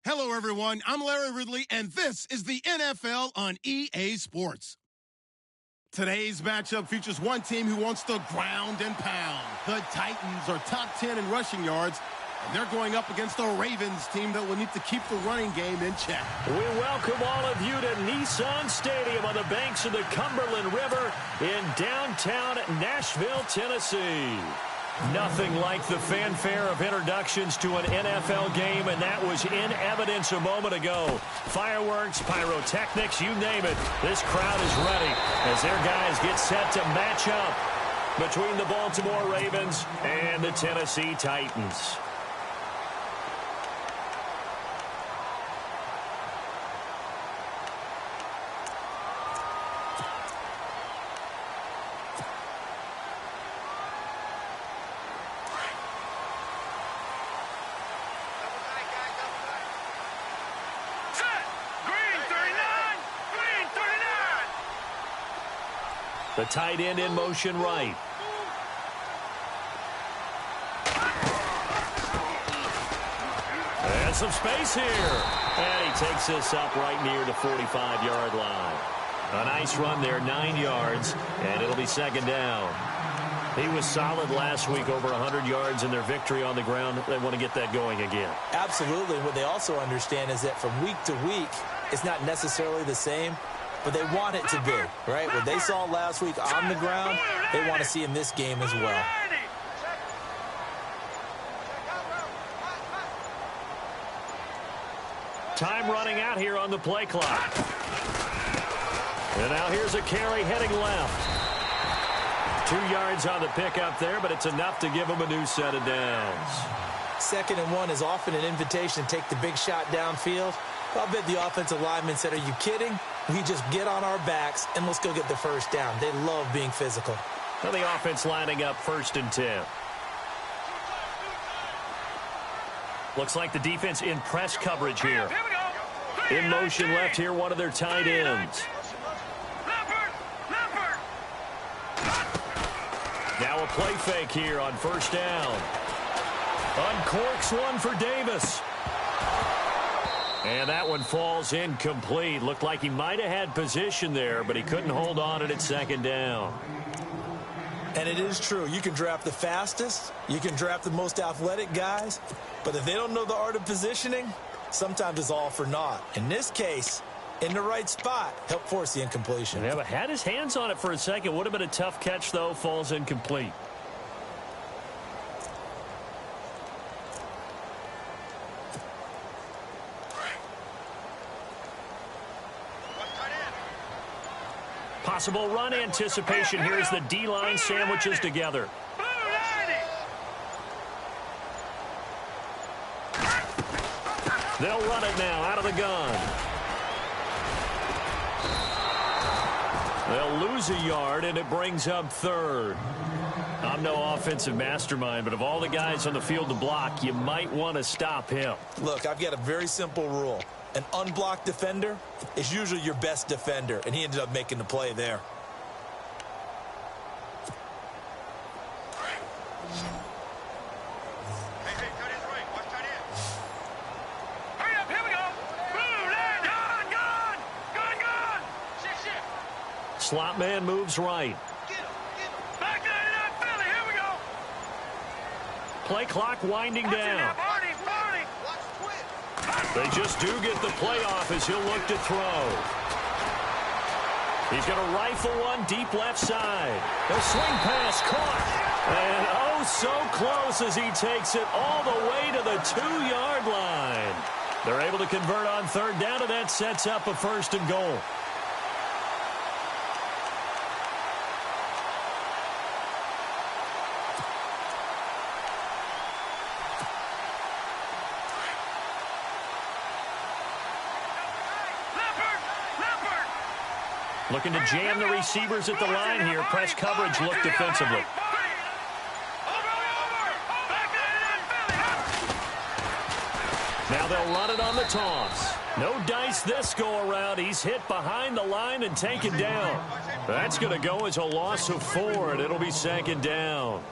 Hello, everyone. I'm Larry Ridley, and this is the NFL on EA Sports. Today's matchup features one team who wants to ground and pound. The Titans are top 10 in rushing yards, and they're going up against the Ravens team that will need to keep the running game in check. We welcome all of you to Nissan Stadium on the banks of the Cumberland River in downtown Nashville, Tennessee. Nothing like the fanfare of introductions to an NFL game, and that was in evidence a moment ago. Fireworks, pyrotechnics, you name it. This crowd is ready as their guys get set to match up between the Baltimore Ravens and the Tennessee Titans. The tight end in motion right. And some space here. And he takes this up right near the 45-yard line. A nice run there, 9 yards, and it'll be second down. He was solid last week, over 100 yards in their victory on the ground. They want to get that going again. Absolutely. What they also understand is that from week to week, it's not necessarily the same, but they want it to be, right? What they saw last week on the ground, they want to see in this game as well. Time running out here on the play clock. And now here's a carry heading left. 2 yards on the pickup there, but it's enough to give them a new set of downs. 2nd and 1 is often an invitation to take the big shot downfield. I'll bet the offensive lineman said, "Are you kidding? We just get on our backs and let's go get the first down." They love being physical. Well, the offense lining up 1st and 10. Looks like the defense in press coverage here. In motion left here, one of their tight ends. Now a play fake here on 1st down. Uncorks one for Davis. And that one falls incomplete. Looked like he might have had position there, but he couldn't hold on at 2nd down. And it is true. You can draft the fastest. You can draft the most athletic guys. But if they don't know the art of positioning, sometimes it's all for naught. In this case, in the right spot, help force the incompletion. Yeah, but had his hands on it for a second. Would have been a tough catch, though. Falls incomplete. Possible run anticipation here as the D-line sandwiches together. They'll run it now out of the gun. They'll lose a yard, and it brings up 3rd. I'm no offensive mastermind, but of all the guys on the field to block, you might want to stop him. Look, I've got a very simple rule. An unblocked defender is usually your best defender, and he ended up making the play there. Slot man moves right. Play clock winding down. They just do get the play off as he'll look to throw. He's going to rifle one deep left side. The swing pass caught. And oh, so close as he takes it all the way to the 2-yard line. They're able to convert on 3rd down, and that sets up a 1st and goal. Looking to jam the receivers at the line here. Press coverage look defensively. Now they'll run it on the toss. No dice this go around. He's hit behind the line and taken down. That's going to go as a loss of 4, and it'll be 2nd down.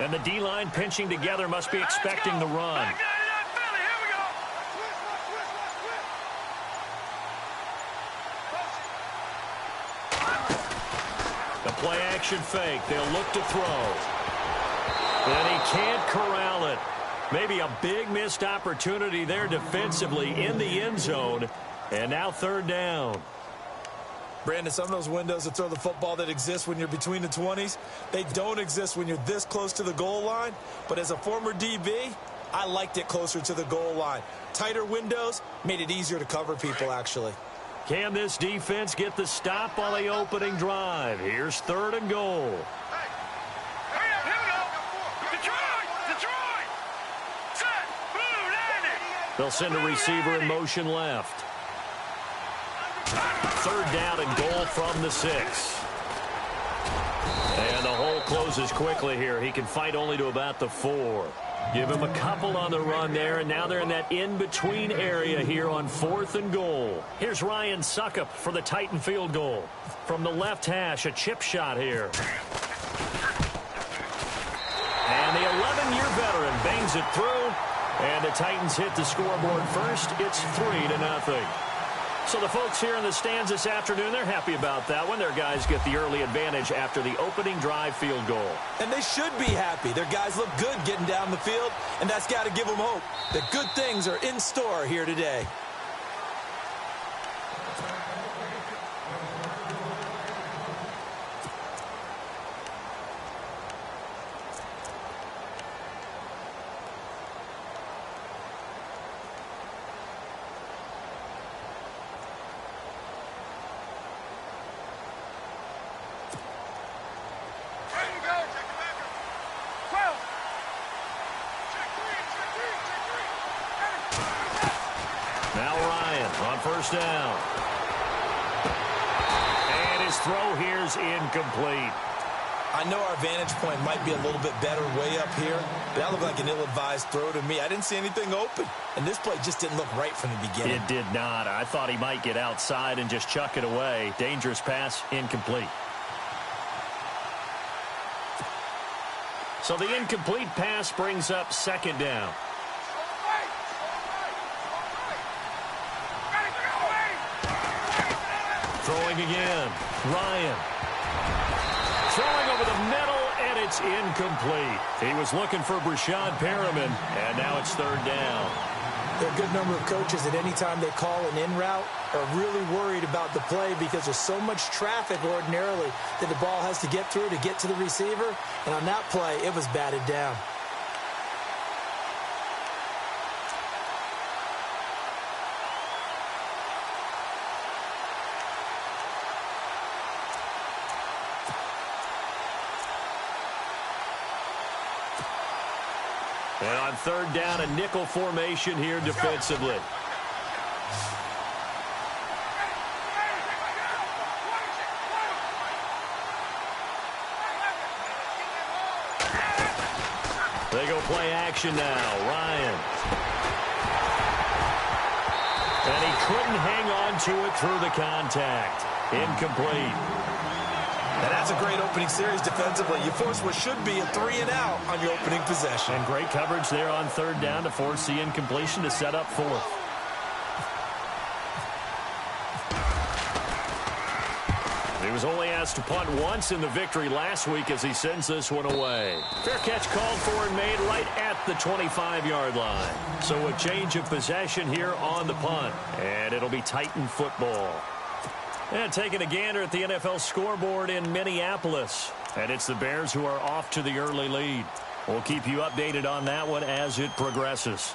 And the D-line pinching together must be expecting the run. The play action fake. They'll look to throw. And he can't corral it. Maybe a big missed opportunity there defensively in the end zone. And now third down. Brandon, some of those windows to throw the football that exist when you're between the 20s, they don't exist when you're this close to the goal line. But as a former DB, I liked it closer to the goal line. Tighter windows made it easier to cover people, actually. Can this defense get the stop on the opening drive? Here's third and goal. They'll send a receiver in motion left. Third down and goal from the 6. And the hole closes quickly here. He can fight only to about the 4. Give him a couple on the run there, and now they're in that in-between area here on 4th and goal. Here's Ryan Suckup for the Titan field goal. From the left hash, a chip shot here. And the 11-year veteran bangs it through, and the Titans hit the scoreboard first. It's 3-0. So the folks here in the stands this afternoon, they're happy about that one. Their guys get the early advantage after the opening drive field goal. And they should be happy. Their guys look good getting down the field, and that's got to give them hope that good things are in store here today. First down. And his throw here's incomplete. I know our vantage point might be a little bit better way up here, but that looked like an ill-advised throw to me. I didn't see anything open, and this play just didn't look right from the beginning. It did not. I thought he might get outside and just chuck it away. Dangerous pass, incomplete. So the incomplete pass brings up second down. Throwing again. Ryan. Throwing over the middle, and it's incomplete. He was looking for Brashad Perriman, and now it's third down. There are a good number of coaches that any time they call an in route are really worried about the play because there's so much traffic ordinarily that the ball has to get through to get to the receiver. And on that play, it was batted down. And on third down, a nickel formation here defensively. They go play action now. Ryan. And he couldn't hang on to it through the contact. Incomplete. And that's a great opening series defensively. You force what should be a 3-and-out on your opening possession. And great coverage there on third down to force the incompletion to set up fourth. He was only asked to punt once in the victory last week as he sends this one away. Fair catch called for and made right at the 25-yard line. So a change of possession here on the punt. And it'll be Titan football. And taking a gander at the NFL scoreboard in Minneapolis. And it's the Bears who are off to the early lead. We'll keep you updated on that one as it progresses.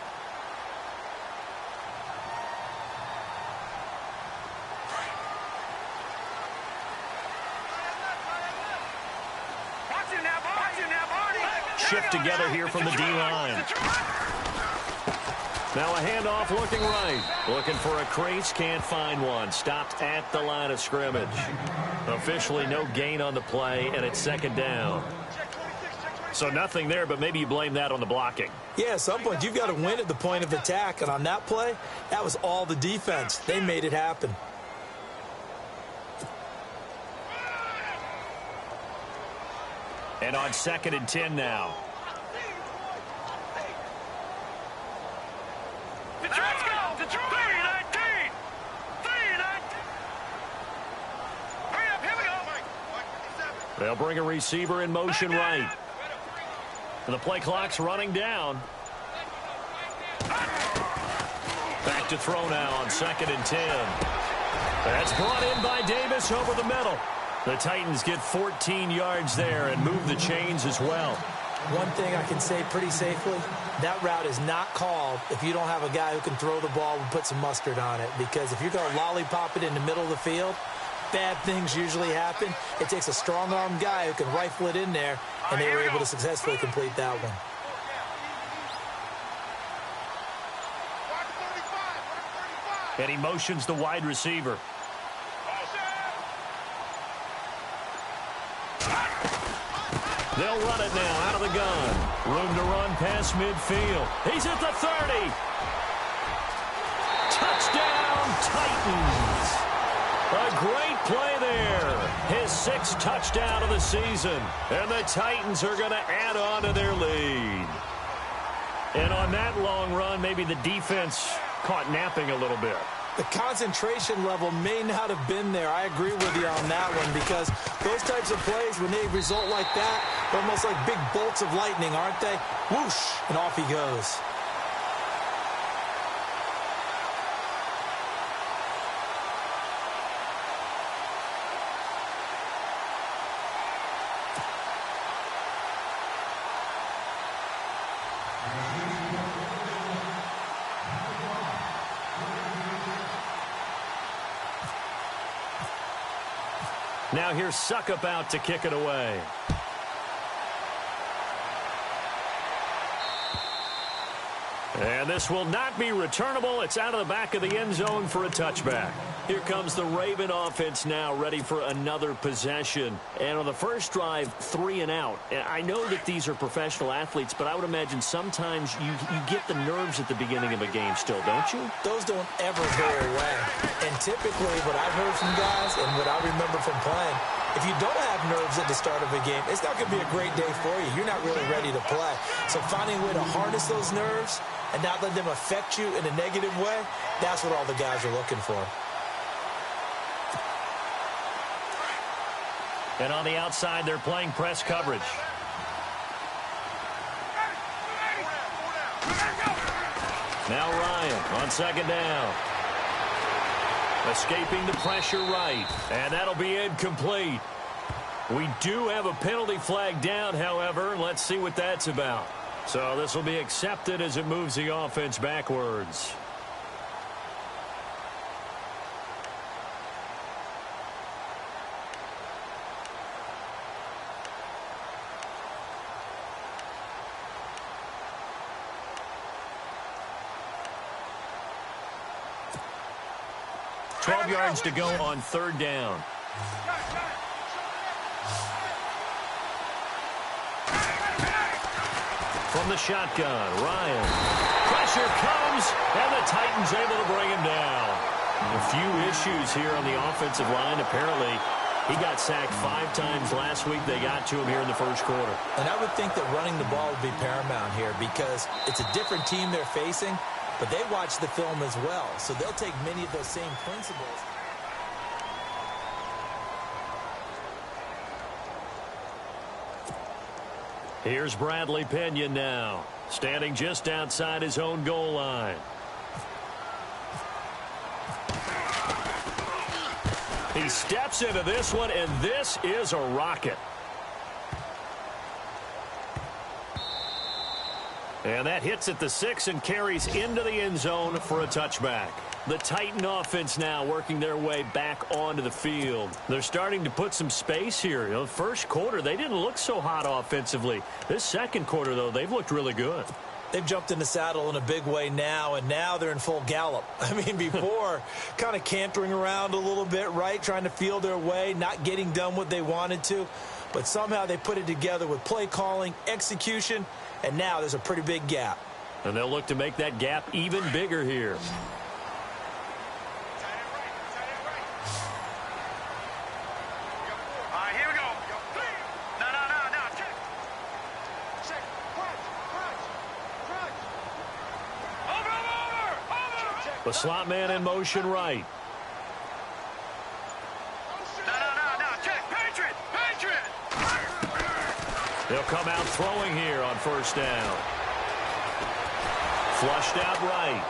Shift together here from the D-line. Now a handoff looking right. Looking for a crease, can't find one. Stopped at the line of scrimmage. Officially no gain on the play, and it's second down. So nothing there, but maybe you blame that on the blocking. Yeah, at some point you've got to win at the point of attack, and on that play, that was all the defense. They made it happen. And on 2nd and 10 now. They'll bring a receiver in motion right. The play clock's running down. Back to throw now on 2nd and 10. That's brought in by Davis over the middle. The Titans get 14 yards there and move the chains as well. One thing I can say pretty safely, that route is not called if you don't have a guy who can throw the ball and put some mustard on it. Because if you're going to lollipop it in the middle of the field, bad things usually happen. It takes a strong-armed guy who can rifle it in there, and they were able to successfully complete that one. And he motions the wide receiver. They'll run it now out of the gun. Room to run past midfield. He's at the 30. Touchdown, Titans. A great play there. His 6th touchdown of the season. And the Titans are going to add on to their lead. And on that long run, maybe the defense caught napping a little bit. The concentration level may not have been there. I agree with you on that one, because those types of plays, when they result like that, they're almost like big bolts of lightning, aren't they? Whoosh, and off he goes. Now here's Suckup out to kick it away. And this will not be returnable. It's out of the back of the end zone for a touchback. Here comes the Raven offense now, ready for another possession. And on the first drive, 3 and out. And I know that these are professional athletes, but I would imagine sometimes you get the nerves at the beginning of a game still, don't you? Those don't ever go away. And typically what I've heard from guys and what I remember from playing, if you don't have nerves at the start of a game, it's not going to be a great day for you. You're not really ready to play. So finding a way to harness those nerves and not let them affect you in a negative way, that's what all the guys are looking for. And on the outside, they're playing press coverage. Now Ryan on 2nd down. Escaping the pressure right. And that'll be incomplete. We do have a penalty flag down, however. Let's see what that's about. So this will be accepted as it moves the offense backwards. $12 yards to go on 3rd down. From the shotgun, Ryan. Pressure comes, and the Titans able to bring him down. A few issues here on the offensive line. Apparently, he got sacked 5 times last week. They got to him here in the first quarter. And I would think that running the ball would be paramount here, because it's a different team they're facing, but they watch the film as well. So they'll take many of those same principles. Here's Bradley Pinion now, standing just outside his own goal line. He steps into this one, and this is a rocket. And that hits at the 6 and carries into the end zone for a touchback. The Titan offense now working their way back onto the field. They're starting to put some space here. You know, the first quarter, they didn't look so hot offensively. This second quarter, though, they've looked really good. They've jumped in the saddle in a big way now, and now they're in full gallop. I mean, before, kind of cantering around a little bit, right, trying to feel their way, not getting done what they wanted to. But somehow they put it together with play calling, execution, and now there's a pretty big gap. And they'll look to make that gap even bigger here. The slot man in motion right. They'll come out throwing here on first down. Flushed out right.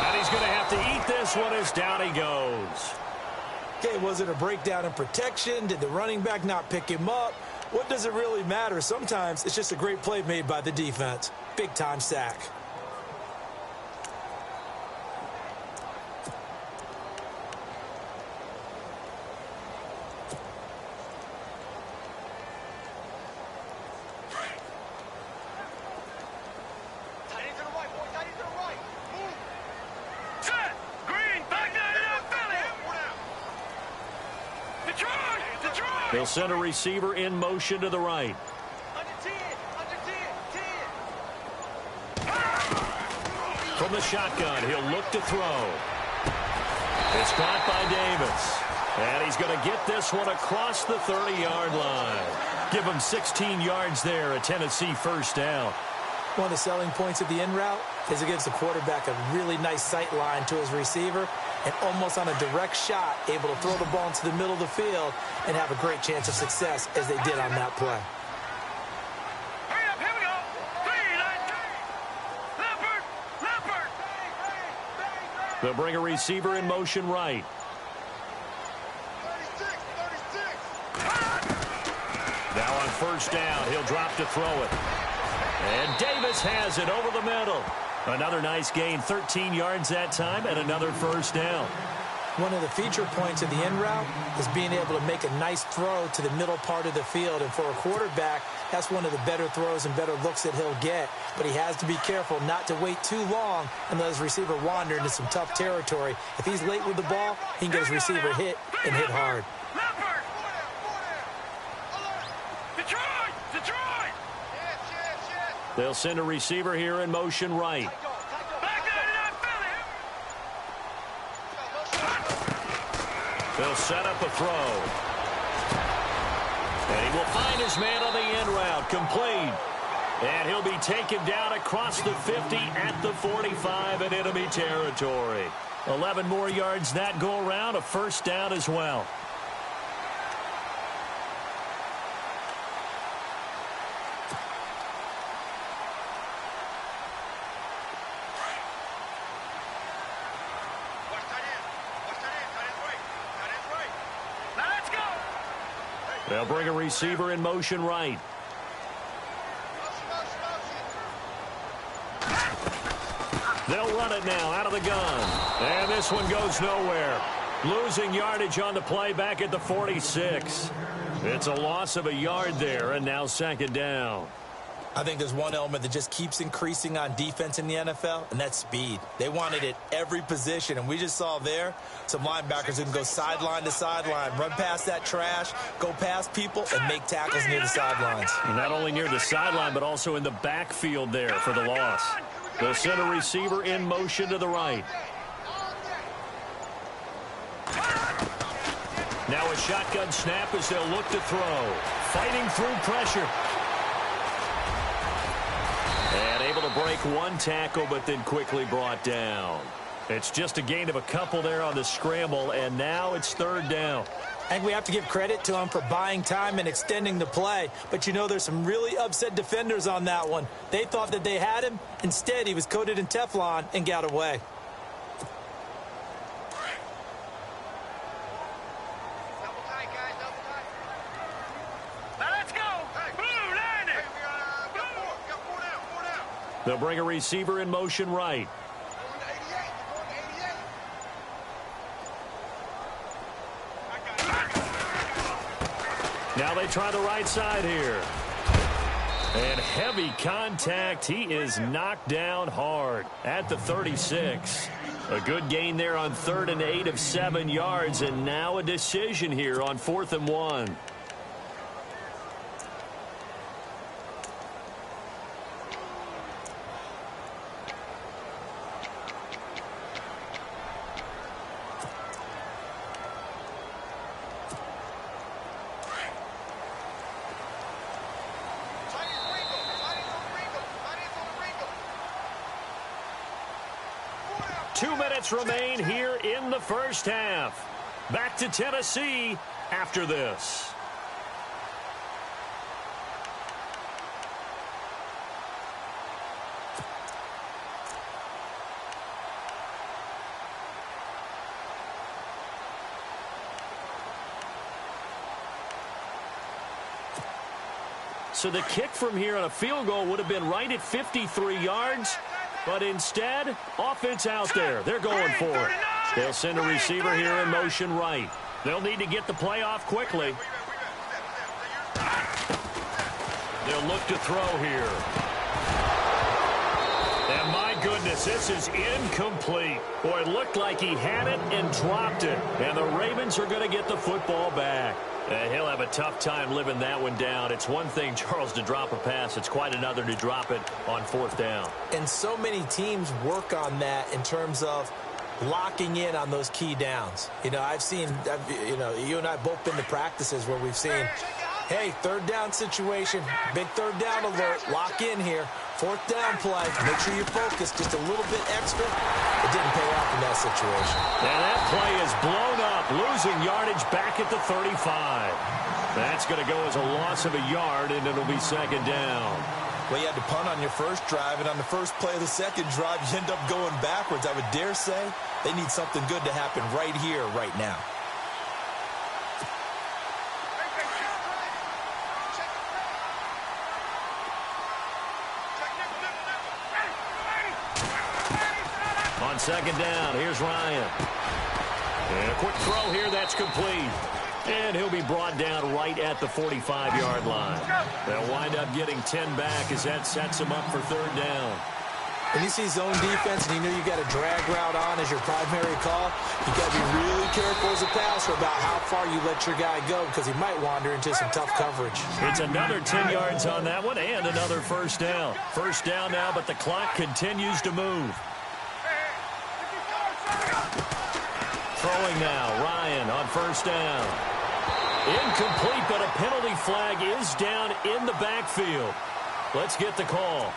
And he's going to have to eat this one as down he goes. Okay, was it a breakdown in protection? Did the running back not pick him up? What does it really matter? Sometimes it's just a great play made by the defense. Big-time sack. They'll send a receiver in motion to the right. From the shotgun, he'll look to throw. It's caught by Davis. And he's going to get this one across the 30-yard line. Give him 16 yards there, a Tennessee first down. One of the selling points of the in route is it gives the quarterback a really nice sight line to his receiver and almost on a direct shot able to throw the ball into the middle of the field and have a great chance of success as they did on that play. They'll bring a receiver in motion right. Now on first down, he'll drop to throw it. And Davis has it over the middle. Another nice gain, 13 yards that time, and another first down. One of the feature points of the in route is being able to make a nice throw to the middle part of the field. And for a quarterback, that's one of the better throws and better looks that he'll get. But he has to be careful not to wait too long and let his receiver wander into some tough territory. If he's late with the ball, he can get his receiver hit and hit hard. They'll send a receiver here in motion right. They'll set up a throw. And he will find his man on the end route, complete. And he'll be taken down across the 50 at the 45 in enemy territory. 11 more yards that go around, a first down as well. They'll bring a receiver in motion right. They'll run it now out of the gun. And this one goes nowhere. Losing yardage on the play back at the 46. It's a loss of a yard there, and now second down. I think there's one element that just keeps increasing on defense in the NFL, and that's speed. They want it at every position, and we just saw there some linebackers who can go sideline to sideline, run past that trash, go past people, and make tackles near the sidelines. Not only near the sideline, but also in the backfield there for the loss. They'll send a receiver in motion to the right. Now a shotgun snap as they'll look to throw. Fighting through pressure. And able to break one tackle, but then quickly brought down. It's just a gain of a couple there on the scramble, and now it's third down. I think we have to give credit to him for buying time and extending the play. But, you know, there's some really upset defenders on that one. They thought that they had him. Instead, he was coated in Teflon and got away. They'll bring a receiver in motion right. Now they try the right side here. And heavy contact. He is knocked down hard at the 36. A good gain there on 3rd and 8 of 7 yards. And now a decision here on 4th and 1. Remain here in the first half. Back to Tennessee after this. So the kick from here on a field goal would have been right at 53 yards. But instead, offense out there. They're going for it. They'll send a receiver here in motion right. They'll need to get the play off quickly. They'll look to throw here. And my goodness, this is incomplete. Boy, it looked like he had it and dropped it. And the Ravens are going to get the football back. He'll have a tough time living that one down. It's one thing, Charles, to drop a pass. It's quite another to drop it on fourth down. And so many teams work on that in terms of locking in on those key downs. You know, you and I both been to practices where we've seen, hey, third down situation, big third down alert, lock in here. Fourth down play, make sure you focus just a little bit extra. It didn't pay off in that situation. And that play is blown up, losing yardage back at the 35. That's going to go as a loss of a yard, and it'll be second down. Well, you had to punt on your first drive, and on the first play of the second drive, you end up going backwards. I would dare say they need something good to happen right here, right now. On second down, here's Ryan. And a quick throw here, that's complete. And he'll be brought down right at the 45-yard line. They'll wind up getting 10 back as that sets him up for third down. When you see zone defense and you know you got a drag route on as your primary call, you got to be really careful as a passer about how far you let your guy go because he might wander into some tough coverage. It's another 10 yards on that one and another first down. First down now, but the clock continues to move. Throwing now, Ryan on first down. Incomplete, but a penalty flag is down in the backfield. Let's get the call.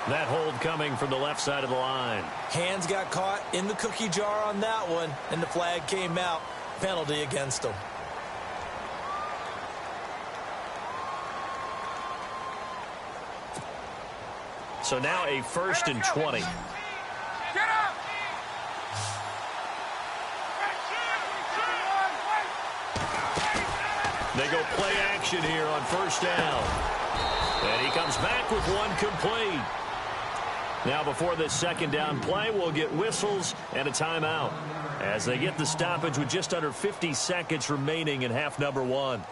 That hold coming from the left side of the line. Hands got caught in the cookie jar on that one, and the flag came out. Penalty against him. So now a 1st and 20. They go play action here on first down. And he comes back with one complete. Now before this second down play, we'll get whistles and a timeout as they get the stoppage with just under 50 seconds remaining in half number one.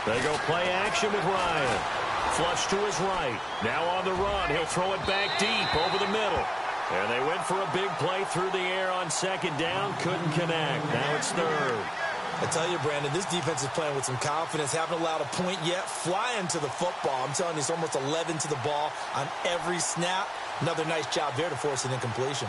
They go play action with Ryan. Flush to his right. Now on the run. He'll throw it back deep over the middle. And they went for a big play through the air on second down. Couldn't connect. Now it's third. I tell you, Brandon, this defense is playing with some confidence. Haven't allowed a point yet. Flying to the football. I'm telling you, it's almost 11 to the ball on every snap. Another nice job there to force an incompletion.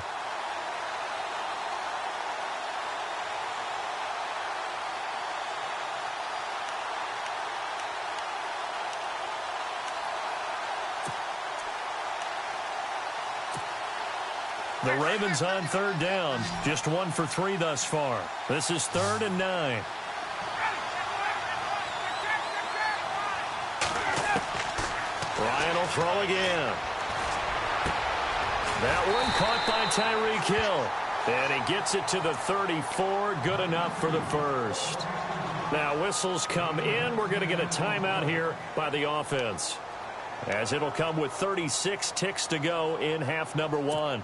The Ravens on third down. Just 1 for 3 thus far. This is 3rd and 9. Ryan will throw again. That one caught by Tyreek Hill. And he gets it to the 34. Good enough for the first. Now whistles come in. We're going to get a timeout here by the offense, as it'll come with 36 ticks to go in half number one.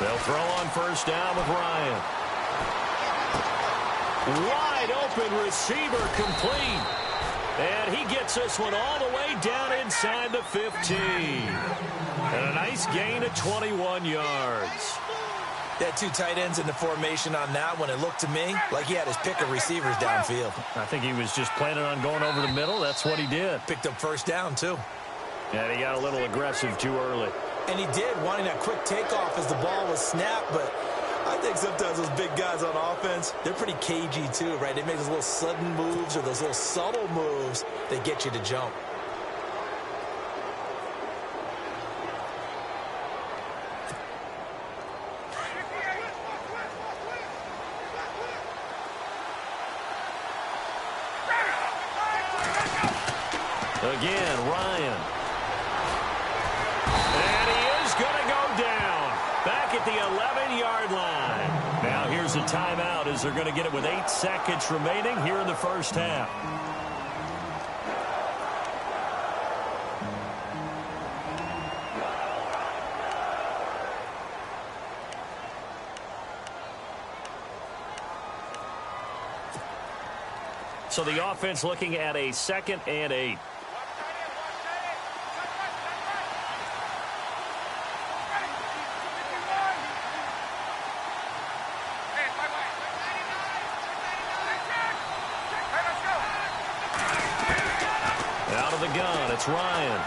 They'll throw on first down with Ryan. Wide open receiver complete. And he gets this one all the way down inside the 15. And a nice gain of 21 yards. They had 2 tight ends in the formation on that one. It looked to me like he had his pick of receivers downfield. I think he was just planning on going over the middle. That's what he did. Picked up first down, too. And he got a little aggressive too early. And he did, wanting that quick takeoff as the ball was snapped. But I think sometimes those big guys on offense, they're pretty cagey too, right? They make those little sudden moves or those little subtle moves that get you to jump. Again, Ryan. And he is going to go down. Back at the 11-yard line. Now here's a timeout as they're going to get it with 8 seconds remaining here in the first half. So the offense looking at a 2nd and 8. Out of the gun, it's Ryan.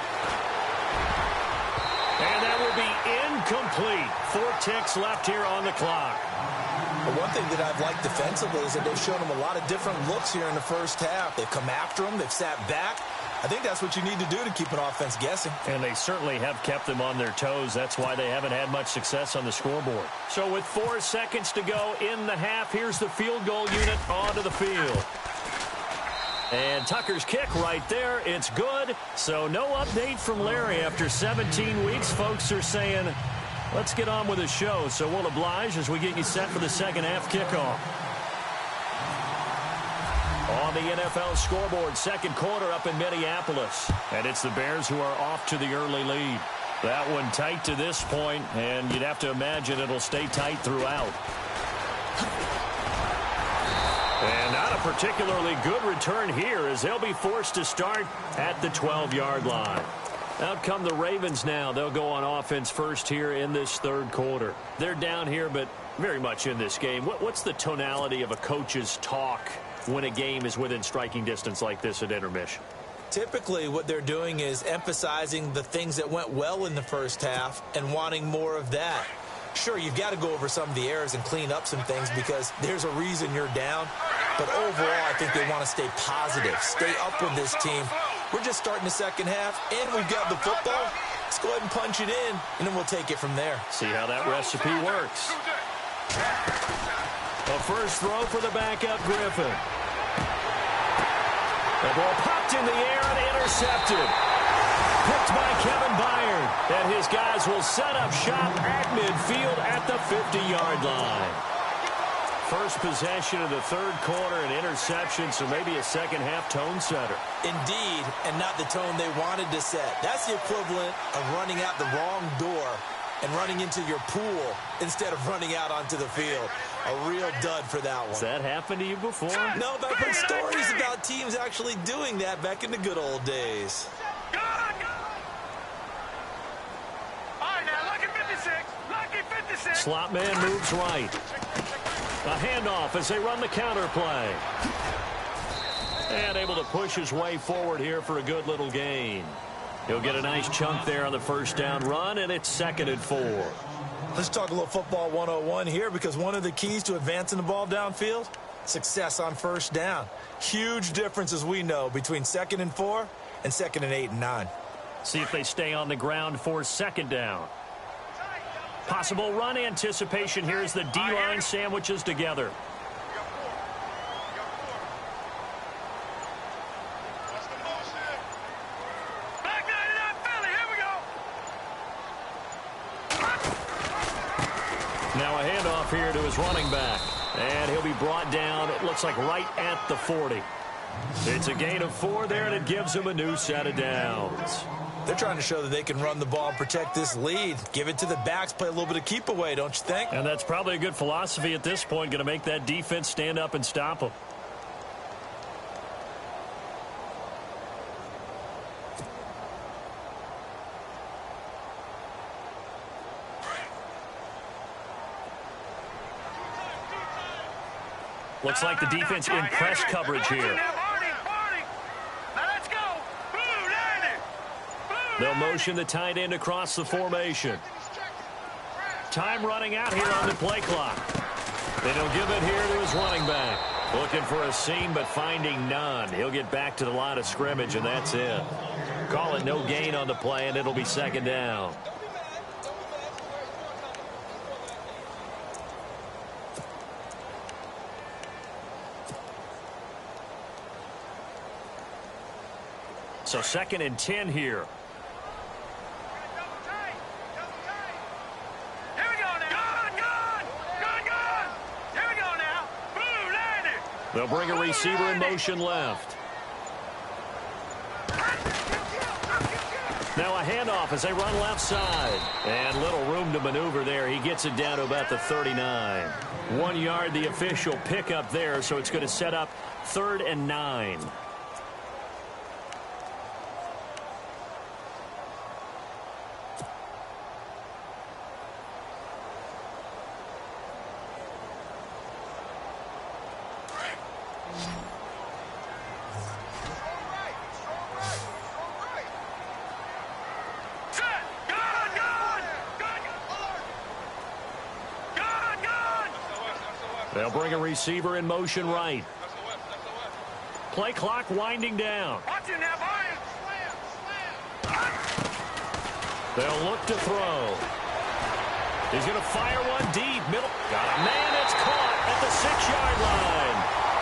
And that will be incomplete. 4 ticks left here on the clock. But one thing that I've liked defensively is that they've shown them a lot of different looks here in the first half. They've come after them. They've sat back. I think that's what you need to do to keep an offense guessing. And they certainly have kept them on their toes. That's why they haven't had much success on the scoreboard. So with 4 seconds to go in the half, here's the field goal unit onto the field. And Tucker's kick right there. It's good. So no update from Larry after 17 weeks. Folks are saying, let's get on with the show. So we'll oblige as we get you set for the second half kickoff. On the NFL scoreboard, second quarter up in Minneapolis. And it's the Bears who are off to the early lead. That one tight to this point, and you'd have to imagine it'll stay tight throughout. And not a particularly good return here as they'll be forced to start at the 12-yard line. Out come the Ravens now. They'll go on offense first here in this third quarter. They're down here, but very much in this game. What's the tonality of a coach's talk when a game is within striking distance like this at intermission? Typically, what they're doing is emphasizing the things that went well in the first half and wanting more of that. Sure, you've got to go over some of the errors and clean up some things because there's a reason you're down. But overall, I think they want to stay positive, stay up with this team. We're just starting the second half, and we've got the football. Let's go ahead and punch it in, and then we'll take it from there. See how that recipe works. A first throw for the backup Griffin. The ball popped in the air and intercepted. Picked by Kevin Byard. And his guys will set up shop at midfield at the 50-yard line. First possession of the third quarter, an interception, so maybe a second-half tone setter. Indeed, and not the tone they wanted to set. That's the equivalent of running out the wrong door and running into your pool instead of running out onto the field. A real dud for that one. Has that happened to you before? No, but I've heard stories about teams actually doing that back in the good old days. Slot man moves right. A handoff as they run the counter play. And able to push his way forward here for a good little gain. He'll get a nice chunk there on the first down run, and it's 2nd and 4. Let's talk a little football 101 here, because one of the keys to advancing the ball downfield, success on first down. Huge difference, as we know, between 2nd and 4 and 2nd and 8 and 9. See if they stay on the ground for 2nd down. Possible run anticipation here as the D-line sandwiches together. Now a handoff here to his running back. And he'll be brought down, it looks like right at the 40. It's a gain of 4 there, and it gives him a new set of downs. They're trying to show that they can run the ball and protect this lead. Give it to the backs, play a little bit of keep away, don't you think? And that's probably a good philosophy at this point, going to make that defense stand up and stop them. Looks like the defense in press coverage here. They'll motion the tight end across the formation. Time running out here on the play clock. Then he'll give it here to his running back. Looking for a seam, but finding none. He'll get back to the line of scrimmage, and that's it. Call it no gain on the play, and it'll be 2nd down. So 2nd and 10 here. They'll bring a receiver in motion left. Now a handoff as they run left side. And little room to maneuver there. He gets it down to about the 39. 1 yard, the official pickup there, so it's going to set up 3rd and 9. They'll bring a receiver in motion right. Play clock winding down. They'll look to throw. He's going to fire one deep. Middle. Got a man that's caught at the 6-yard line.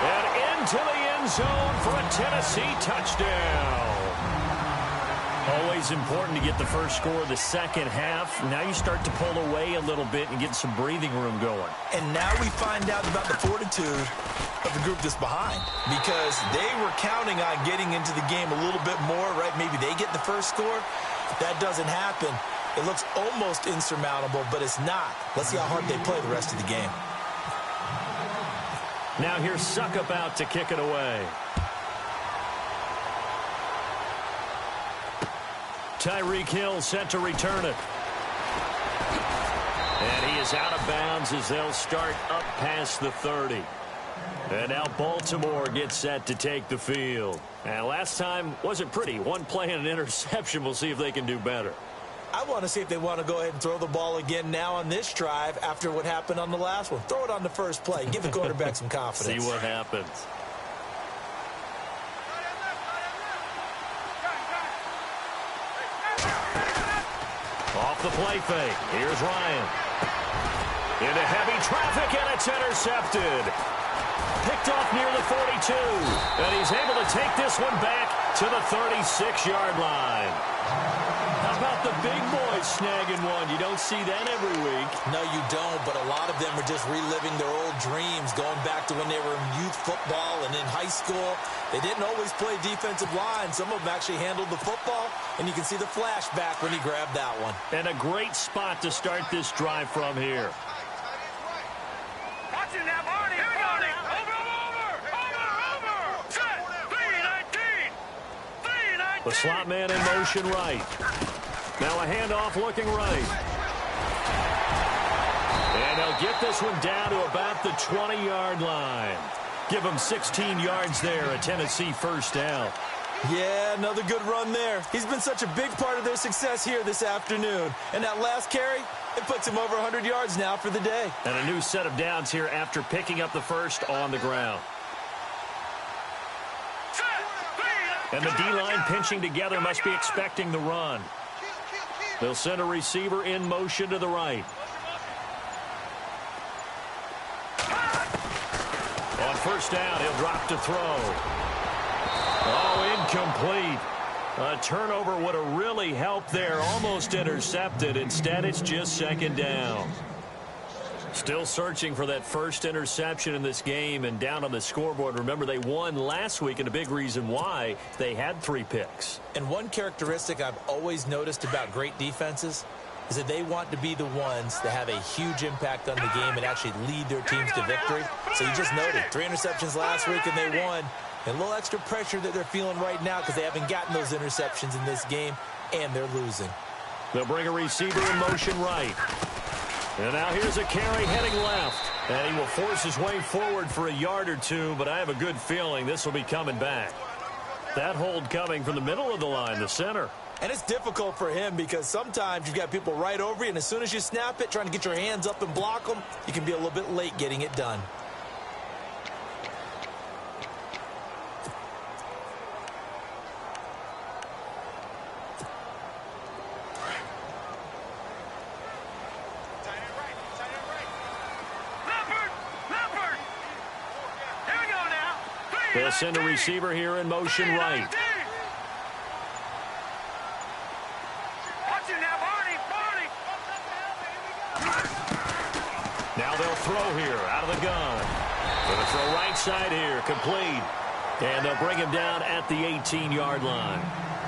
And into the end zone for a Tennessee touchdown. Always important to get the first score of the second half. Now you start to pull away a little bit and get some breathing room going. And now we find out about the fortitude of the group that's behind, because they were counting on getting into the game a little bit more, right? Maybe they get the first score. That doesn't happen. It looks almost insurmountable, but it's not. Let's see how hard they play the rest of the game. Now here's Suckup out to kick it away. Tyreek Hill set to return it. And he is out of bounds as they'll start up past the 30. And now Baltimore gets set to take the field. And last time wasn't pretty. One play and an interception. We'll see if they can do better. I want to see if they want to go ahead and throw the ball again now on this drive after what happened on the last one. Throw it on the first play. Give the quarterback some confidence. See what happens. Off the play fake. Here's Ryan. Into heavy traffic, and it's intercepted. Picked off near the 42. And he's able to take this one back to the 36-yard line. How about the big boys snagging one? You don't see that every week. No, you don't, but a lot of them are just reliving their old dreams, going back to when they were in youth football and in high school. They didn't always play defensive line. Some of them actually handled the football, and you can see the flashback when he grabbed that one. And a great spot to start this drive from here. Watching that, Marty. Here we go, Nick. Over. Set. 3-19. The slot man in motion right. Now a handoff looking right. And they'll get this one down to about the 20-yard line. Give them 16 yards there, a Tennessee first down. Yeah, another good run there. He's been such a big part of their success here this afternoon. And that last carry, it puts him over 100 yards now for the day. And a new set of downs here after picking up the first on the ground. And the D-line pinching together must be expecting the run. They'll send a receiver in motion to the right. On first down, he'll drop to throw. Oh, incomplete. A turnover would have really helped there. Almost intercepted. Instead, it's just second down. Still searching for that first interception in this game and down on the scoreboard. Remember, they won last week, and a big reason why they had 3 picks. And one characteristic I've always noticed about great defenses is that they want to be the ones that have a huge impact on the game and actually lead their teams to victory. So you just noted 3 interceptions last week and they won. And a little extra pressure that they're feeling right now because they haven't gotten those interceptions in this game, and they're losing. They'll bring a receiver in motion right. And now here's a carry heading left. And he will force his way forward for a yard or two, but I have a good feeling this will be coming back. That hold coming from the middle of the line, the center. And it's difficult for him because sometimes you've got people right over you, and as soon as you snap it, trying to get your hands up and block them, you can be a little bit late getting it done. They'll send a receiver here in motion right. throw here out of the gun. Going to throw right side here, complete. And they'll bring him down at the 18-yard line.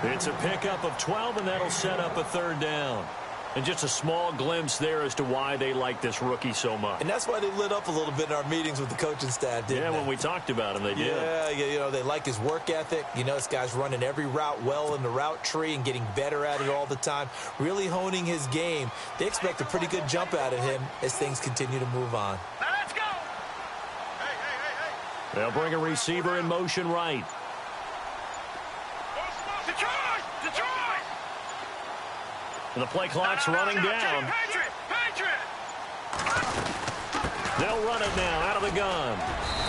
It's a pickup of 12, and that'll set up a third down. And just a small glimpse there as to why they like this rookie so much. And that's why they lit up a little bit in our meetings with the coaching staff, didn't they? When we talked about him, they did. Yeah, you know, they like his work ethic. You know, this guy's running every route well in the route tree and getting better at it all the time, really honing his game. They expect a pretty good jump out of him as things continue to move on. Now let's go. Hey. They'll bring a receiver in motion right. Detroit! And the play clock's running down. Patriot! They'll run it now out of the gun.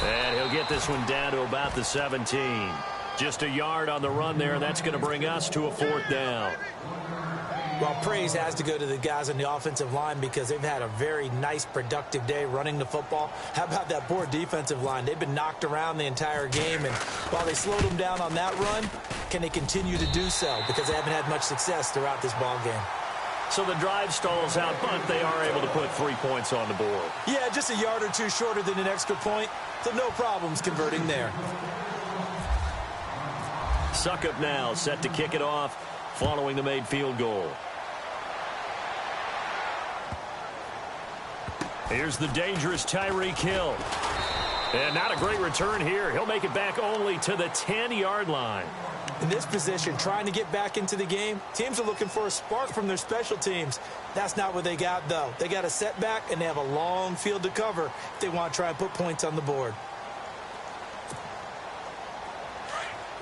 And he'll get this one down to about the 17. Just a yard on the run there. That's going to bring us to a fourth down. Well, praise has to go to the guys on the offensive line because they've had a very nice, productive day running the football. How about that poor defensive line? They've been knocked around the entire game, and while they slowed them down on that run, can they continue to do so? Because they haven't had much success throughout this ball game. So the drive stalls out, but they are able to put 3 points on the board. Yeah, just a yard or two shorter than an extra point, so no problems converting there. Suckup now, set to kick it off following the made field goal. Here's the dangerous Tyreek Hill. And not a great return here. He'll make it back only to the 10-yard line. In this position, trying to get back into the game, teams are looking for a spark from their special teams. That's not what they got, though. They got a setback, and they have a long field to cover if they want to try and put points on the board.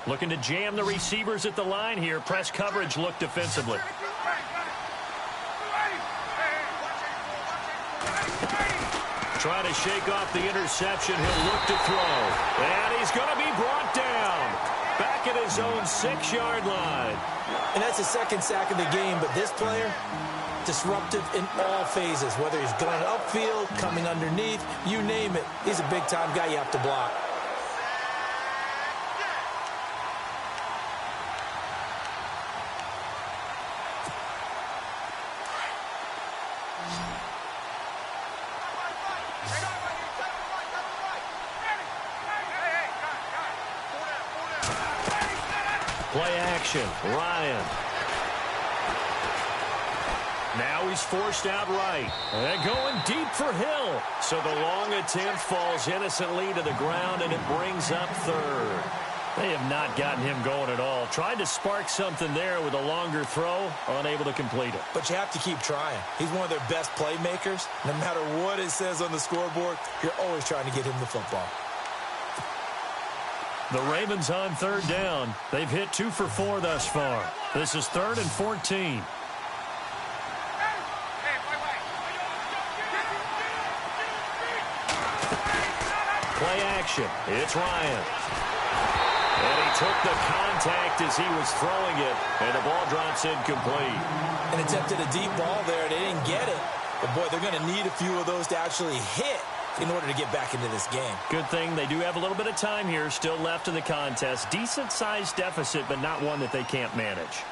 Looking to jam the receivers at the line here. Press coverage look defensively. Trying to shake off the interception. He'll look to throw. And he's going to be brought down. Back at his own 6-yard line. And that's the second sack of the game, but this player, disruptive in all phases. Whether he's going upfield, coming underneath, you name it. He's a big-time guy you have to block. Play action, Ryan. Now he's forced out right. And going deep for Hill. So the long attempt falls innocently to the ground, and it brings up third. They have not gotten him going at all. Tried to spark something there with a longer throw, unable to complete it. But you have to keep trying. He's one of their best playmakers. No matter what it says on the scoreboard, you're always trying to get him the football. The Ravens on third down. They've hit 2 for 4 thus far. This is 3rd and 14. Play action. It's Ryan. And he took the contact as he was throwing it, and the ball drops incomplete. And attempted a deep ball there. They didn't get it. But, boy, they're going to need a few of those to actually hit in order to get back into this game. Good thing they do have a little bit of time here still left in the contest. Decent-sized deficit, but not one that they can't manage.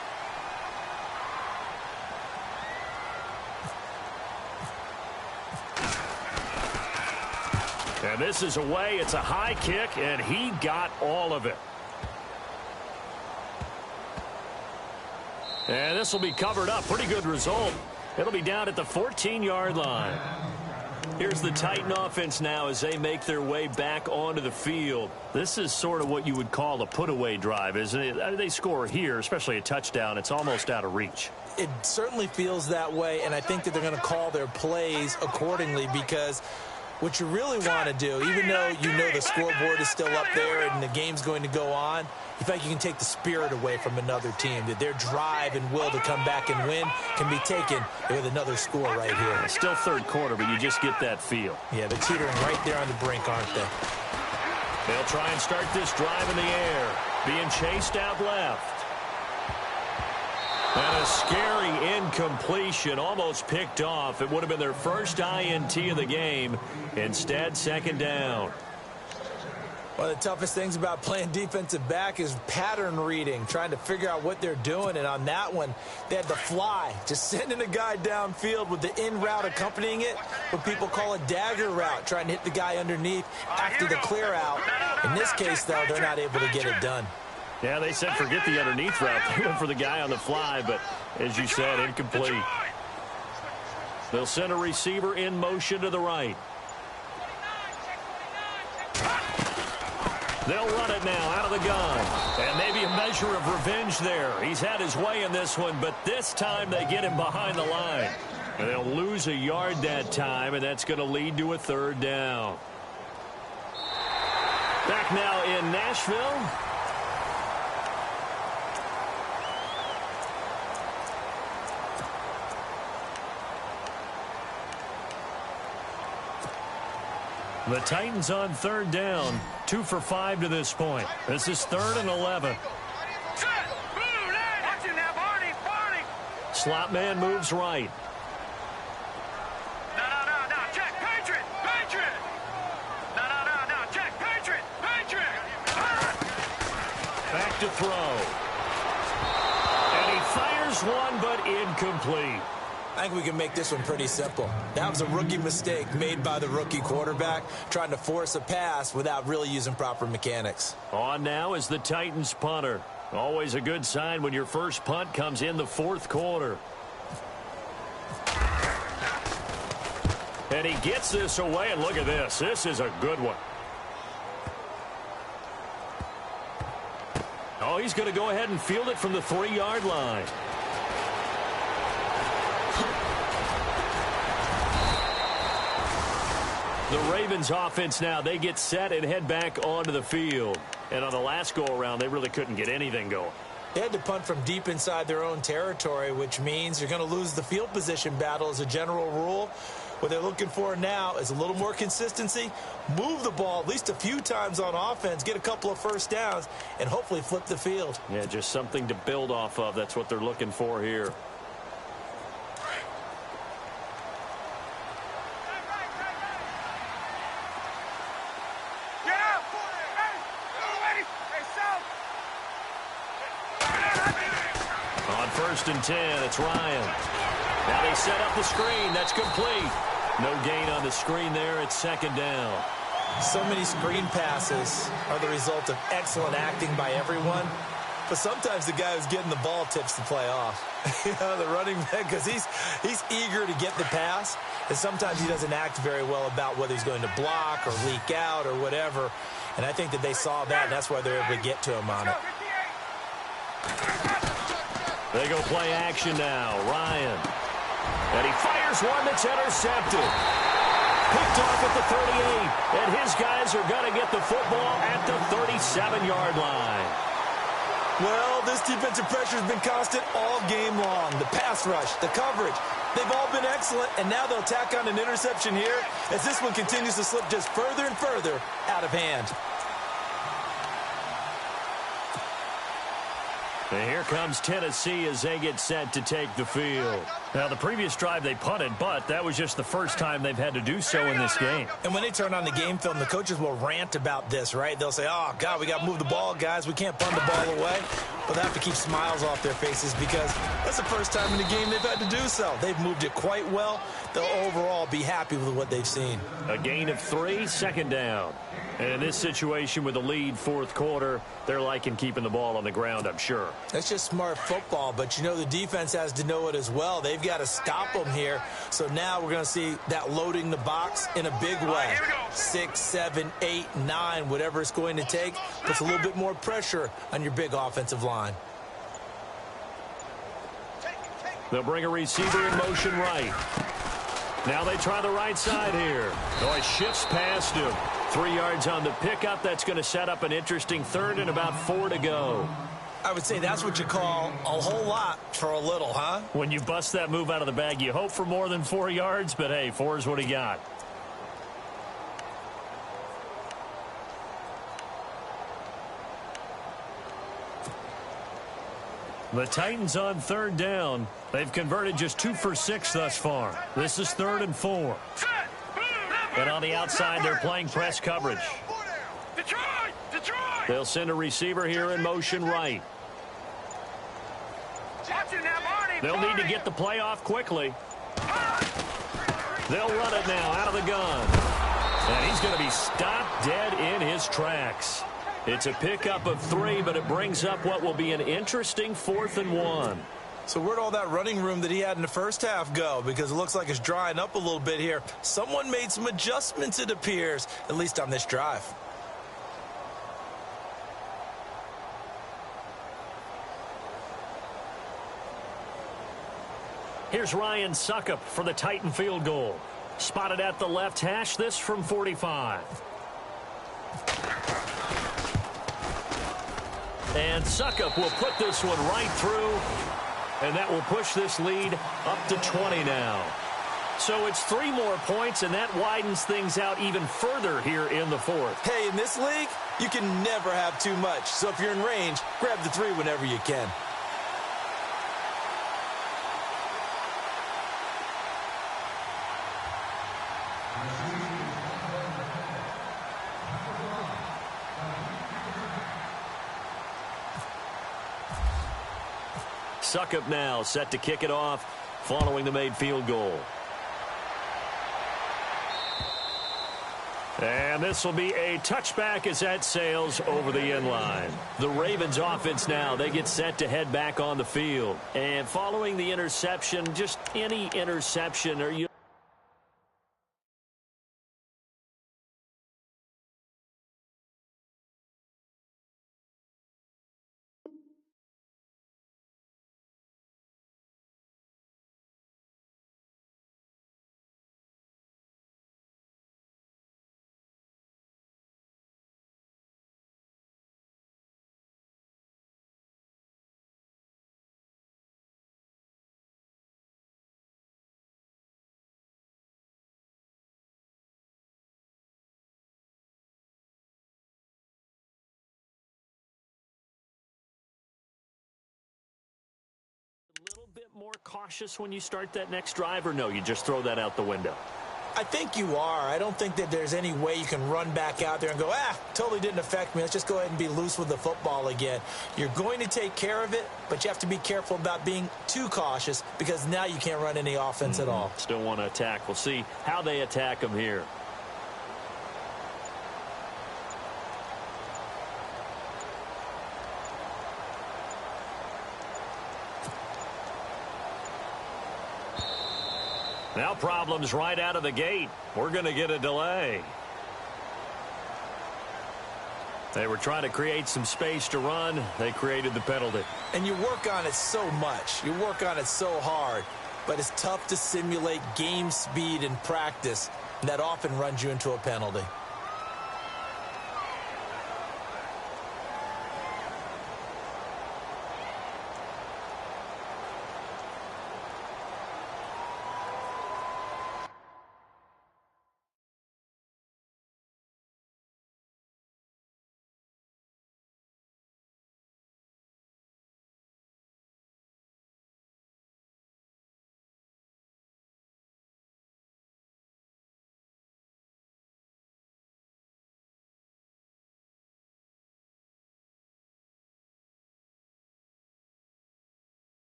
And this is away. It's a high kick, and he got all of it. And this will be covered up. Pretty good result. It'll be down at the 14-yard line. Here's the Titan offense now as they make their way back onto the field. This is sort of what you would call a put-away drive, isn't it? They score here, especially a touchdown. It's almost out of reach. It certainly feels that way, and I think that they're going to call their plays accordingly because what you really want to do, even though you know the scoreboard is still up there and the game's going to go on, you feel like you can take the spirit away from another team, that their drive and will to come back and win can be taken with another score right here. It's still third quarter, but you just get that feel. Yeah, they're teetering right there on the brink, aren't they? They'll try and start this drive in the air, being chased out left. And a scary incompletion, almost picked off. It would have been their first INT of the game. Instead, second down. One of the toughest things about playing defensive back is pattern reading, trying to figure out what they're doing. And on that one, they had the fly, just sending a guy downfield with the in route accompanying it, what people call a dagger route, trying to hit the guy underneath after the clear out. In this case, though, they're not able to get it done. Yeah, they said forget the underneath route. They went for the guy on the fly, but as you said, incomplete. They'll send a receiver in motion to the right. They'll run it now out of the gun. And maybe a measure of revenge there. He's had his way in this one, but this time they get him behind the line. And they'll lose a yard that time, and that's going to lead to a third down. Back now in Nashville. The Titans on third down, 2 for 5 to this point. This is 3rd and 11. Slot man moves right. No, check, Patriot. No, check, Patriot. Back to throw. And he fires one, but incomplete. I think we can make this one pretty simple. That was a rookie mistake made by the rookie quarterback, trying to force a pass without really using proper mechanics. On now is the Titans punter. Always a good sign when your first punt comes in the 4th quarter. And he gets this away, and look at this. This is a good one. Oh, he's going to go ahead and field it from the 3-yard line. The Ravens offense now, they get set and head back onto the field. And on the last go-around, they really couldn't get anything going. They had to punt from deep inside their own territory, which means you're going to lose the field position battle as a general rule. What they're looking for now is a little more consistency, move the ball at least a few times on offense, get a couple of first downs, and hopefully flip the field. Yeah, just something to build off of. That's what they're looking for here. On 1st and 10, it's Ryan. Now they set up the screen. That's complete. No gain on the screen there. It's 2nd down. So many screen passes are the result of excellent acting by everyone. But sometimes the guy who's getting the ball tips the play off. The running back, because he's eager to get the pass. And sometimes he doesn't act very well about whether he's going to block or leak out or whatever. And I think that they saw that, and that's why they're able to get to him on it. They go play action now. Ryan. And he fires one that's intercepted. Picked off at the 38. And his guys are going to get the football at the 37-yard line. Well, this defensive pressure has been constant all game long. The pass rush, the coverage, they've all been excellent. And now they'll tack on an interception here as this one continues to slip just further and further out of hand. And here comes Tennessee as they get set to take the field. Now, the previous drive they punted, but that was just the first time they've had to do so in this game. And when they turn on the game film, the coaches will rant about this, right? They'll say, oh, God, we got to move the ball, guys. We can't punt the ball away. But they have to keep smiles off their faces because that's the first time in the game they've had to do so. They've moved it quite well. They'll overall be happy with what they've seen. A gain of 3, 2nd down. And in this situation with the lead 4th quarter, they're liking keeping the ball on the ground, I'm sure. That's just smart football, but you know the defense has to know it as well. They've got to stop them here. So now we're going to see that loading the box in a big way. 6, 7, 8, 9, whatever it's going to take, puts a little bit more pressure on your big offensive line. They'll bring a receiver in motion right. Now they try the right side here. Oh, he shifts past him. 3 yards on the pickup. That's going to set up an interesting 3rd and about 4 to go. I would say that's what you call a whole lot for a little, huh? When you bust that move out of the bag, you hope for more than 4 yards, but hey, 4 is what he got. The Titans on 3rd down. They've converted just 2 for 6 thus far. This is 3rd and 4. And on the outside, they're playing press coverage. Detroit! They'll send a receiver here in motion right. They'll need to get the play off quickly. They'll run it now out of the gun. And he's going to be stopped dead in his tracks. It's a pickup of 3, but it brings up what will be an interesting 4th and 1. So where'd all that running room that he had in the first half go? Because it looks like it's drying up a little bit here. Someone made some adjustments, it appears, at least on this drive. Here's Ryan Suckup for the Titan field goal. Spotted at the left hash, this from 45. And Suckup will put this one right through, and that will push this lead up to 20 now. So it's 3 more points, and that widens things out even further here in the 4th. Hey, in this league, you can never have too much. So if you're in range, grab the 3 whenever you can. Suckup now set to kick it off following the made field goal. And this will be a touchback as that sails over the end line. The Ravens offense now, they get set to head back on the field. And following the interception, just any interception, are you a little bit more cautious when you start that next drive, or no, you just throw that out the window? I think you are. I don't think that there's any way you can run back out there and go, totally didn't affect me. Let's just go ahead and be loose with the football again. You're going to take care of it, but you have to be careful about being too cautious because now you can't run any offense at all. Still want to attack. We'll see how they attack him here. Now problems right out of the gate. We're going to get a delay. They were trying to create some space to run. They created the penalty. And you work on it so much. You work on it so hard. But it's tough to simulate game speed in practice. And that often runs you into a penalty.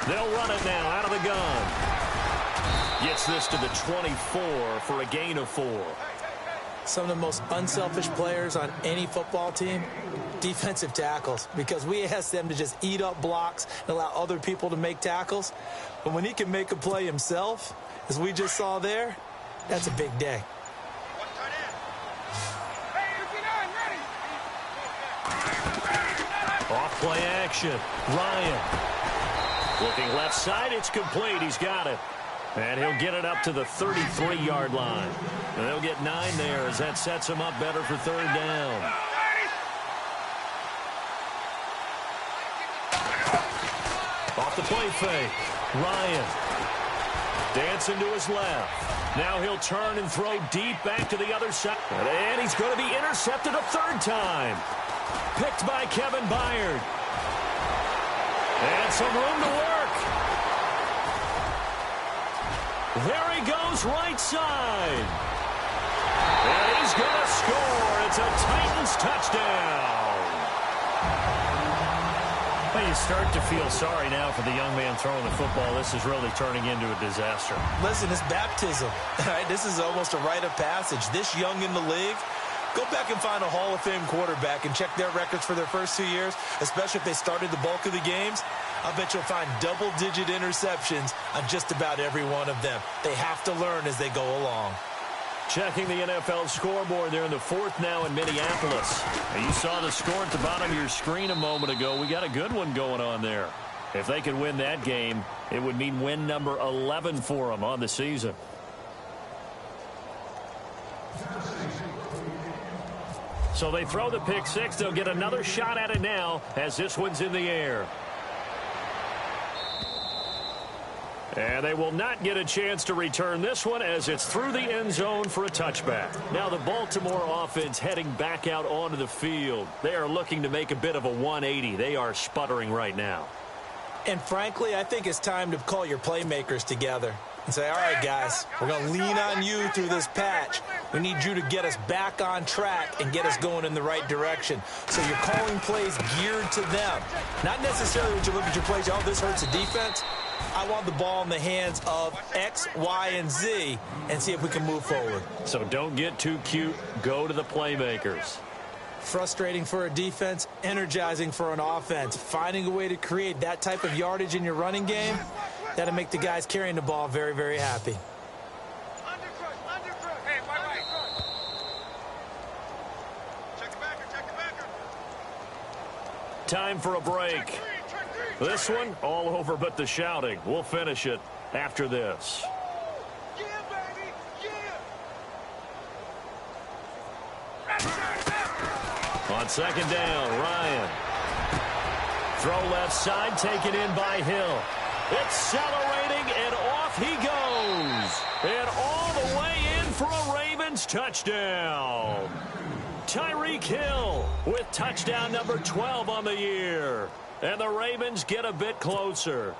They'll run it now out of the gun. Gets this to the 24 for a gain of 4. Some of the most unselfish players on any football team, defensive tackles, because we ask them to just eat up blocks and allow other people to make tackles. But when he can make a play himself, as we just saw there, that's a big day. Off play action. Ryan. Looking left side, it's complete. He's got it. And he'll get it up to the 33-yard line. And they'll get 9 there as that sets him up better for 3rd down. Off the play fake. Ryan. Dancing to his left. Now he'll turn and throw deep back to the other side. And he's going to be intercepted a 3rd time. Picked by Kevin Byard. And some room to work. There he goes right side. And he's going to score. It's a Titans touchdown. Well, you start to feel sorry now for the young man throwing the football. This is really turning into a disaster. Listen, it's baptism. All right, this is almost a rite of passage. This young in the league, go back and find a Hall of Fame quarterback and check their records for their first 2 years, especially if they started the bulk of the games. I bet you'll find double-digit interceptions on just about every one of them. They have to learn as they go along. Checking the NFL scoreboard there in the 4th now in Minneapolis. And you saw the score at the bottom of your screen a moment ago. We got a good one going on there. If they could win that game, it would mean win number 11 for them on the season. So they throw the pick 6. They'll get another shot at it now as this one's in the air. And they will not get a chance to return this one as it's through the end zone for a touchback. Now the Baltimore offense heading back out onto the field. They are looking to make a bit of a 180. They are sputtering right now. And frankly, I think it's time to call your playmakers together and say, all right, guys, we're going to lean on you through this patch. We need you to get us back on track and get us going in the right direction. So you're calling plays geared to them. Not necessarily when you look at your plays, oh, this hurts the defense. I want the ball in the hands of X, Y, and Z and see if we can move forward. So don't get too cute. Go to the playmakers. Frustrating for a defense, energizing for an offense. Finding a way to create that type of yardage in your running game, that'll make the guys carrying the ball very, very happy. Time for a break. This one, all over but the shouting. We'll finish it after this. Yeah, baby, yeah. On 2nd down, Ryan. Throw left side, taken in by Hill. Accelerating, and off he goes. And all the way in for a Ravens touchdown. Tyreek Hill with touchdown number 12 on the year. And the Ravens get a bit closer.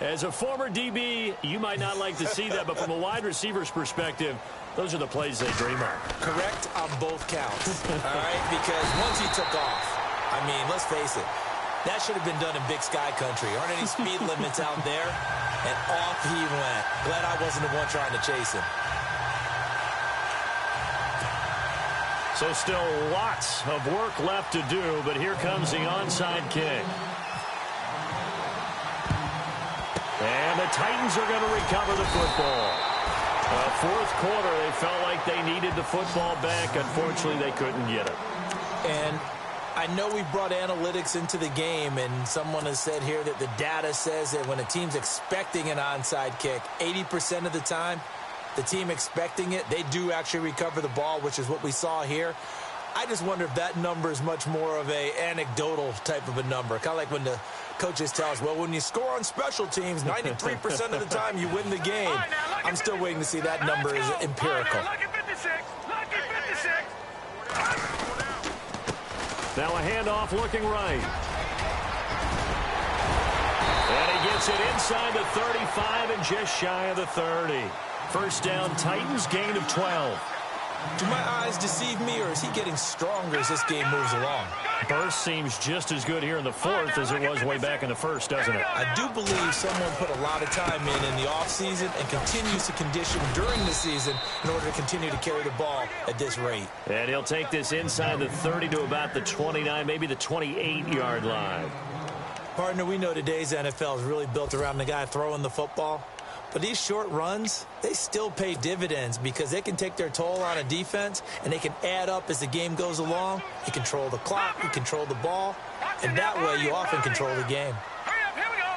As a former DB, you might not like to see that, but from a wide receiver's perspective, those are the plays they dream of. Correct on both counts, all right? Because once he took off, I mean, let's face it, that should have been done in Big Sky Country. Aren't any speed limits out there? And off he went. Glad I wasn't the one trying to chase him. So still lots of work left to do, but here comes the onside kick. And the Titans are going to recover the football. 4th quarter, they felt like they needed the football back. Unfortunately, they couldn't get it. And I know we brought analytics into the game, and someone has said here that the data says that when a team's expecting an onside kick, 80% of the time, the team expecting it, they do actually recover the ball, which is what we saw here. I just wonder if that number is much more of a anecdotal type of a number. Kind of like when the coaches tell us, well, when you score on special teams, 93% of the time you win the game. I'm still waiting to see that number is empirical. Now a handoff looking right. And he gets it inside the 35 and just shy of the 30. 1st down, Titans, gain of 12. Do my eyes deceive me, or is he getting stronger as this game moves along? Burst seems just as good here in the fourth as it was way back in the first, doesn't it? I do believe someone put a lot of time in the offseason and continues to condition during the season in order to continue to carry the ball at this rate. And he'll take this inside the 30 to about the 29, maybe the 28-yard line. Partner, we know today's NFL is really built around the guy throwing the football. But these short runs, they still pay dividends because they can take their toll on a defense, and they can add up as the game goes along. You control the clock, you control the ball, and that way you often control the game. Hurry up, here we go.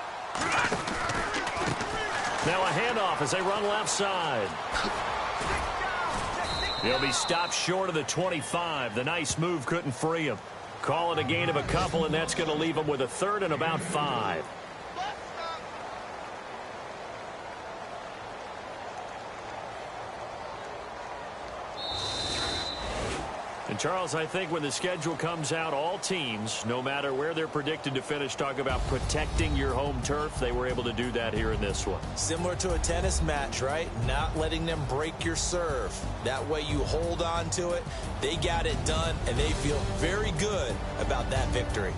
Now a handoff as they run left side. He'll be stopped short of the 25. The nice move couldn't free him. Call it a gain of a couple, and that's going to leave him with a third and about 5. And, Charles, I think when the schedule comes out, all teams, no matter where they're predicted to finish, talk about protecting your home turf. They were able to do that here in this one. Similar to a tennis match, right? Not letting them break your serve. That way you hold on to it. They got it done, and they feel very good about that victory.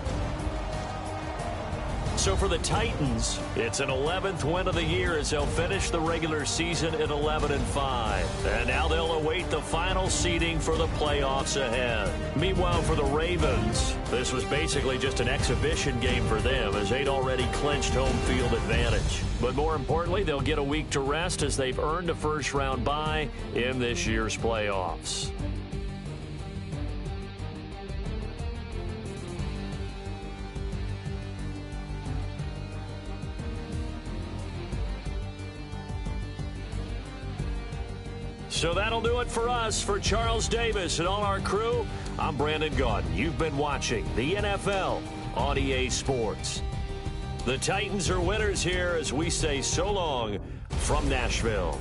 So for the Titans, it's an 11th win of the year as they'll finish the regular season at 11-5. And now they'll await the final seeding for the playoffs ahead. Meanwhile, for the Ravens, this was basically just an exhibition game for them as they'd already clinched home field advantage. But more importantly, they'll get a week to rest as they've earned a first-round bye in this year's playoffs. So that'll do it for us. For Charles Davis and all our crew, I'm Brandon Gaudin. You've been watching the NFL on EA Sports. The Titans are winners here as we say so long from Nashville.